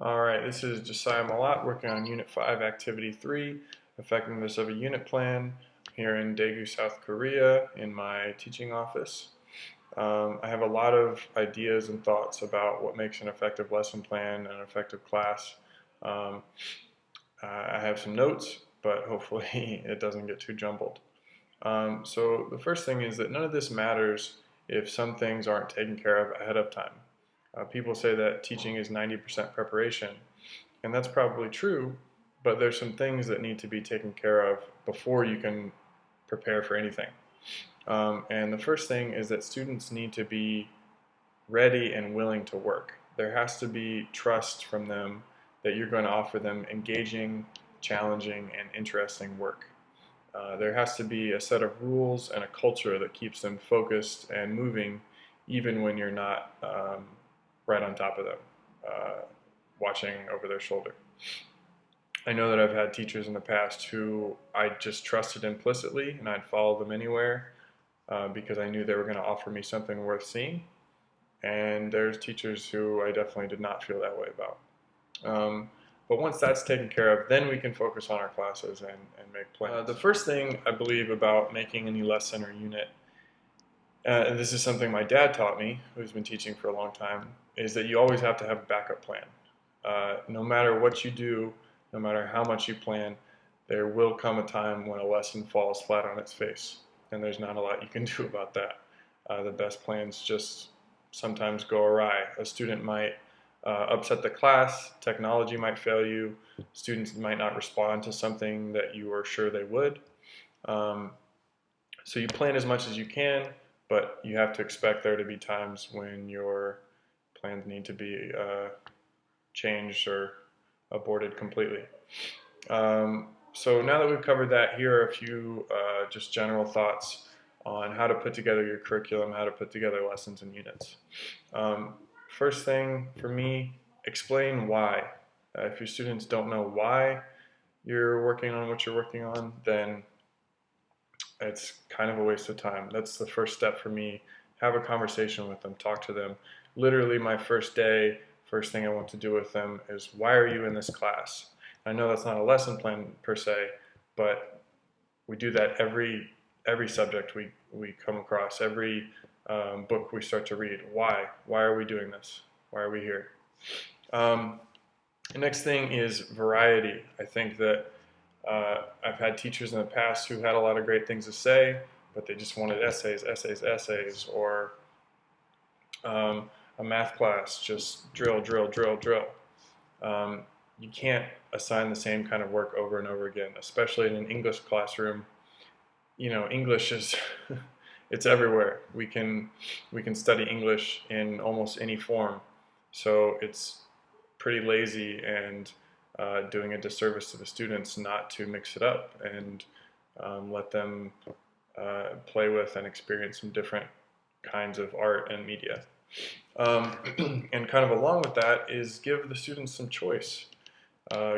Alright, this is Josiah Malat working on Unit 5, Activity 3, Effectiveness of a Unit Plan, here in Daegu, South Korea, in my teaching office. I have a lot of ideas and thoughts about what makes an effective lesson plan and an effective class. Um, I have some notes, but hopefully it doesn't get too jumbled. So the first thing is that none of this matters if some things aren't taken care of ahead of time. People say that teaching is 90% preparation, and that's probably true, but there's some things that need to be taken care of before you can prepare for anything. And the first thing is that students need to be ready and willing to work. There has to be trust from them that you're going to offer them engaging, challenging, and interesting work. There has to be a set of rules and a culture that keeps them focused and moving even when you're not right on top of them, watching over their shoulder. I know that I've had teachers in the past who I just trusted implicitly and I'd follow them anywhere because I knew they were going to offer me something worth seeing. And there's teachers who I definitely did not feel that way about. But once that's taken care of, then we can focus on our classes and make plans. The first thing I believe about making any lesson or unit, and this is something my dad taught me, who's been teaching for a long time, is that you always have to have a backup plan. No matter what you do, no matter how much you plan, there will come a time when a lesson falls flat on its face, and there's not a lot you can do about that. The best plans just sometimes go awry. A student might upset the class, technology might fail you, students might not respond to something that you were sure they would. So you plan as much as you can, but you have to expect there to be times when your plans need to be changed or aborted completely. So now that we've covered that, here are a few just general thoughts on how to put together your curriculum, how to put together lessons and units. First thing for me, explain why. If your students don't know why you're working on what you're working on, then it's kind of a waste of time. That's the first step for me. Have a conversation with them, talk to them. Literally my first day, first thing I want to do with them is, why are you in this class? I know that's not a lesson plan per se, but we do that every subject we come across, every book we start to read. Why? Why are we doing this? Why are we here? The next thing is variety. I think that I've had teachers in the past who had a lot of great things to say, but they just wanted essays, essays, essays, or a math class, just drill, drill, drill, drill. You can't assign the same kind of work over and over again, especially in an English classroom. You know, English is it's everywhere. We can study English in almost any form, so it's pretty lazy and doing a disservice to the students not to mix it up and let them play with and experience some different kinds of art and media. And kind of along with that is give the students some choice.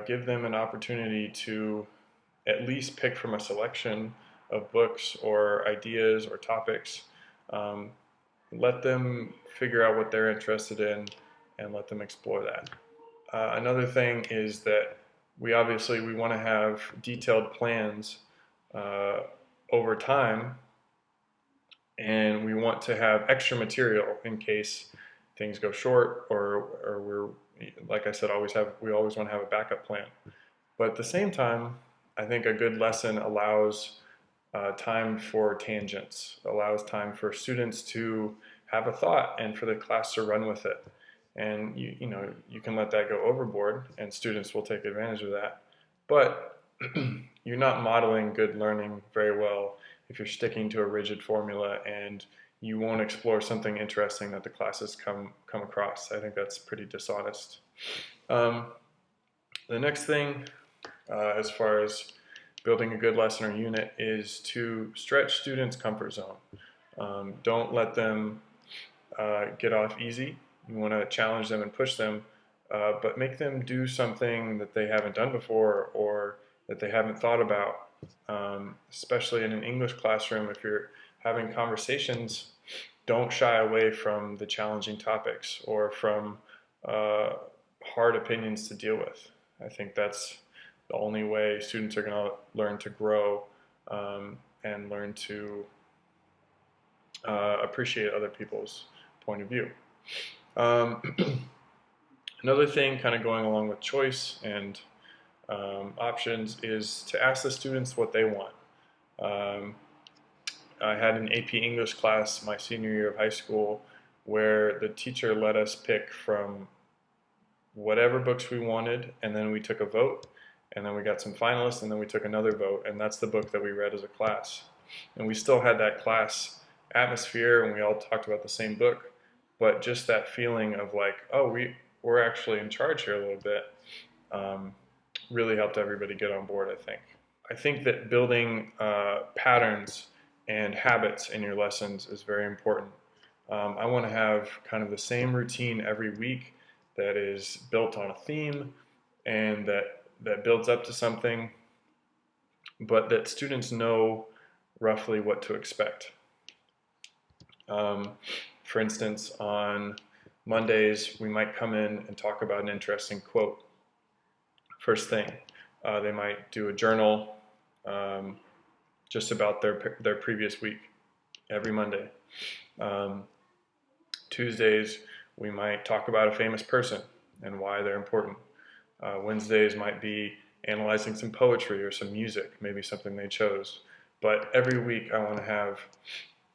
Give them an opportunity to at least pick from a selection of books or ideas or topics. Let them figure out what they're interested in and let them explore that. Another thing is that we want to have detailed plans over time, and we want to have extra material in case things go short, or we're, like I said, we always want to have a backup plan. But at the same time, I think a good lesson allows time for tangents, allows time for students to have a thought and for the class to run with it. And you can let that go overboard, and students will take advantage of that. But you're not modeling good learning very well if you're sticking to a rigid formula and you won't explore something interesting that the classes come across. I think that's pretty dishonest. The next thing, as far as building a good lesson or unit, is to stretch students' comfort zone. Don't let them get off easy. You want to challenge them and push them, but make them do something that they haven't done before or that they haven't thought about. Especially in an English classroom, if you're having conversations, don't shy away from the challenging topics or from hard opinions to deal with. I think that's the only way students are going to learn to grow and learn to appreciate other people's point of view. Um, Another thing kind of going along with choice and options is to ask the students what they want. Um, I had an AP English class my senior year of high school where the teacher let us pick from whatever books we wanted, and then we took a vote, and then we got some finalists, and then we took another vote, and that's the book that we read as a class. And we still had that class atmosphere, and we all talked about the same book, but just that feeling of like, oh, we're actually in charge here a little bit, really helped everybody get on board, I think. I think that building patterns and habits in your lessons is very important. I want to have kind of the same routine every week that is built on a theme and that builds up to something, but that students know roughly what to expect. For instance, on Mondays, we might come in and talk about an interesting quote. First thing, they might do a journal just about their previous week every Monday. Tuesdays, we might talk about a famous person and why they're important. Wednesdays might be analyzing some poetry or some music, maybe something they chose. But every week I want to have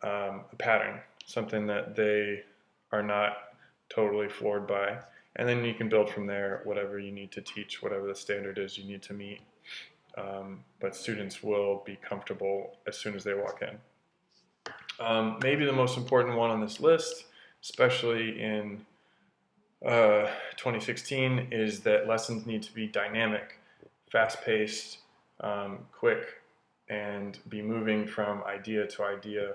a pattern, something that they are not totally floored by. And then you can build from there whatever you need to teach, whatever the standard is you need to meet. But students will be comfortable as soon as they walk in. Maybe the most important one on this list, especially in 2016, is that lessons need to be dynamic, fast-paced, quick, and be moving from idea to idea,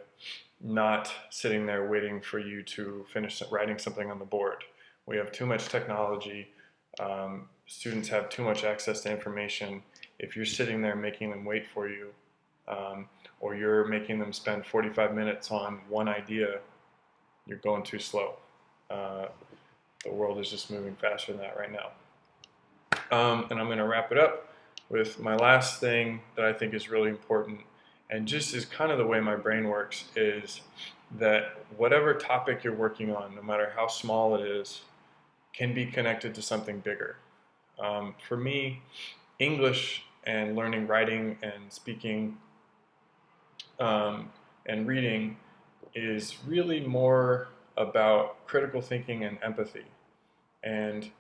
not sitting there waiting for you to finish writing something on the board. We have too much technology. Students have too much access to information. If you're sitting there making them wait for you, or you're making them spend 45 minutes on one idea, you're going too slow. The world is just moving faster than that right now. And I'm going to wrap it up with my last thing that I think is really important, and just is kind of the way my brain works, is that whatever topic you're working on, no matter how small it is, can be connected to something bigger. For me, English and learning writing and speaking and reading is really more about critical thinking and empathy. And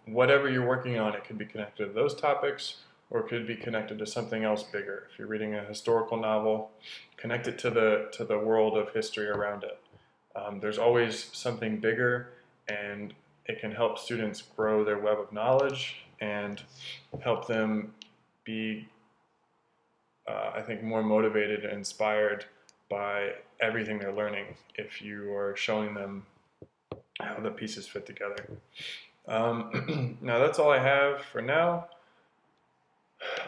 whatever you're working on, it could be connected to those topics, or it could be connected to something else bigger. If you're reading a historical novel, connect it to the world of history around it. There's always something bigger, and it can help students grow their web of knowledge and help them be, I think, more motivated and inspired by everything they're learning if you are showing them how the pieces fit together. Now that's all I have for now.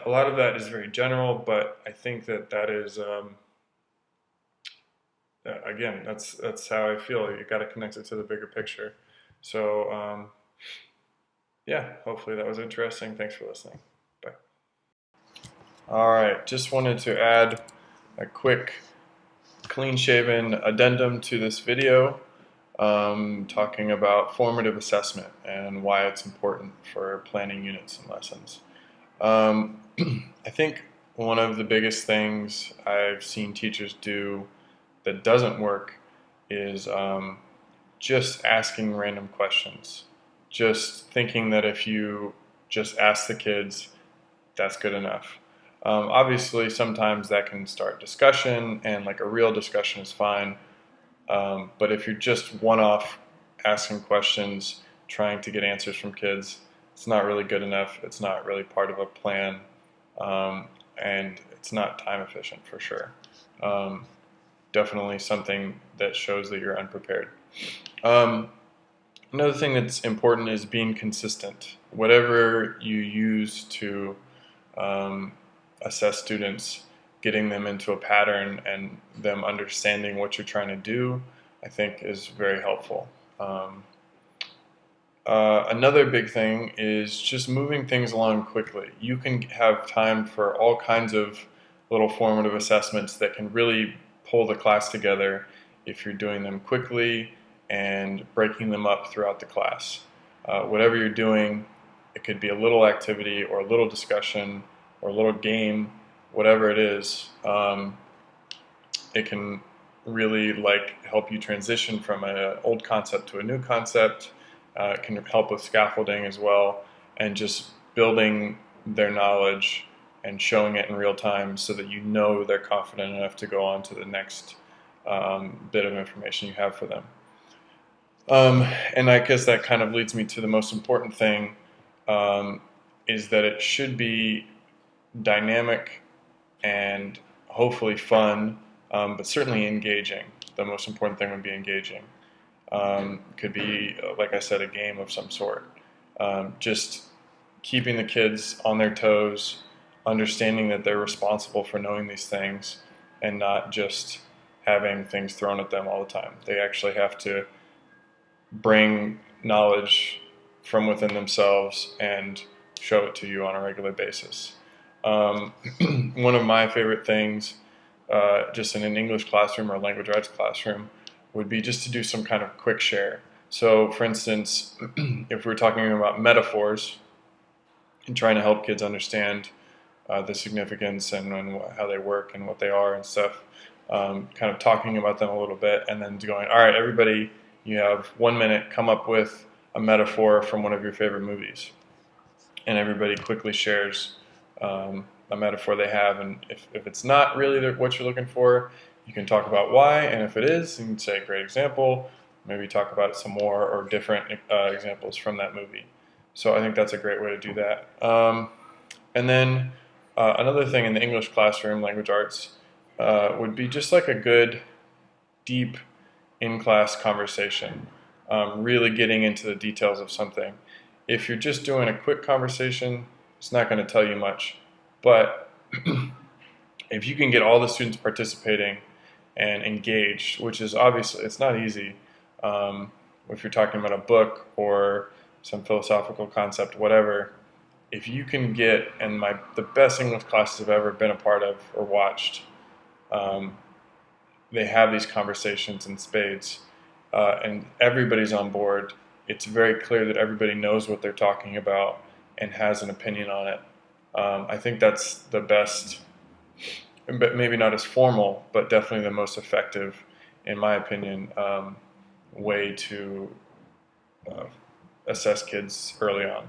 A lot of that is very general, but I think that is, again, that's how I feel. You got to connect it to the bigger picture. So yeah, hopefully that was interesting. Thanks for listening. Bye. All right, just wanted to add a quick clean-shaven addendum to this video, talking about formative assessment and why it's important for planning units and lessons. I think one of the biggest things I've seen teachers do that doesn't work is just asking random questions. Just thinking that if you just ask the kids, that's good enough. Obviously, sometimes that can start discussion, and like a real discussion is fine. But if you're just one-off asking questions, trying to get answers from kids, it's not really good enough. It's not really part of a plan, and it's not time efficient for sure. Definitely something that shows that you're unprepared. Another thing that's important is being consistent. Whatever you use to assess students, getting them into a pattern and them understanding what you're trying to do, I think is very helpful. Another big thing is just moving things along quickly. You can have time for all kinds of little formative assessments that can really pull the class together if you're doing them quickly and breaking them up throughout the class. Whatever you're doing, it could be a little activity or a little discussion or a little game, whatever it is. It can really help you transition from an old concept to a new concept. It can help with scaffolding as well, and just building their knowledge and showing it in real time so that you know they're confident enough to go on to the next bit of information you have for them. And I guess that kind of leads me to the most important thing, is that it should be dynamic and hopefully fun, but certainly engaging. The most important thing would be engaging. Could be, like I said, a game of some sort. Just keeping the kids on their toes, understanding that they're responsible for knowing these things, and not just having things thrown at them all the time. They actually have to bring knowledge from within themselves and show it to you on a regular basis. One of my favorite things, just in an English classroom or a language arts classroom, would be just to do some kind of quick share. So, for instance, if we're talking about metaphors and trying to help kids understand the significance and how they work and what they are and stuff, kind of talking about them a little bit, and then going, all right, everybody, you have 1 minute, come up with a metaphor from one of your favorite movies. And everybody quickly shares a metaphor they have, and if it's not really what you're looking for, you can talk about why, and if it is, you can say, great example, maybe talk about it some more, or different examples from that movie. So I think that's a great way to do that. And then another thing in the English classroom, language arts, would be just like a good, deep, in-class conversation, really getting into the details of something. If you're just doing a quick conversation, it's not going to tell you much. But if you can get all the students participating and engaged, which is obviously, it's not easy, if you're talking about a book or some philosophical concept, whatever, if you can get, and the best English classes I've ever been a part of or watched, they have these conversations in spades, and everybody's on board. It's very clear that everybody knows what they're talking about and has an opinion on it. I think that's the best, but maybe not as formal, but definitely the most effective, in my opinion, way to assess kids early on.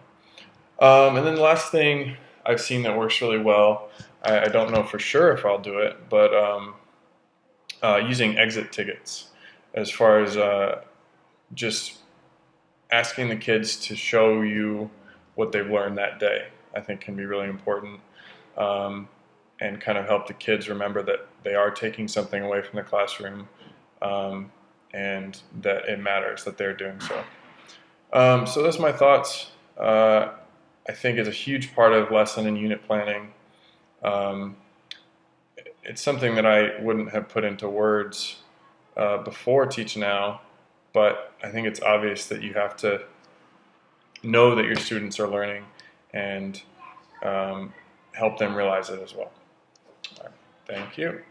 And then the last thing I've seen that works really well, I don't know for sure if I'll do it, but using exit tickets, as far as just asking the kids to show you what they've learned that day, I think can be really important, and kind of help the kids remember that they are taking something away from the classroom, and that it matters that they're doing so. So that's my thoughts. I think it's a huge part of lesson and unit planning. It's something that I wouldn't have put into words before Teach Now, but I think it's obvious that you have to know that your students are learning and help them realize it as well. All right. Thank you.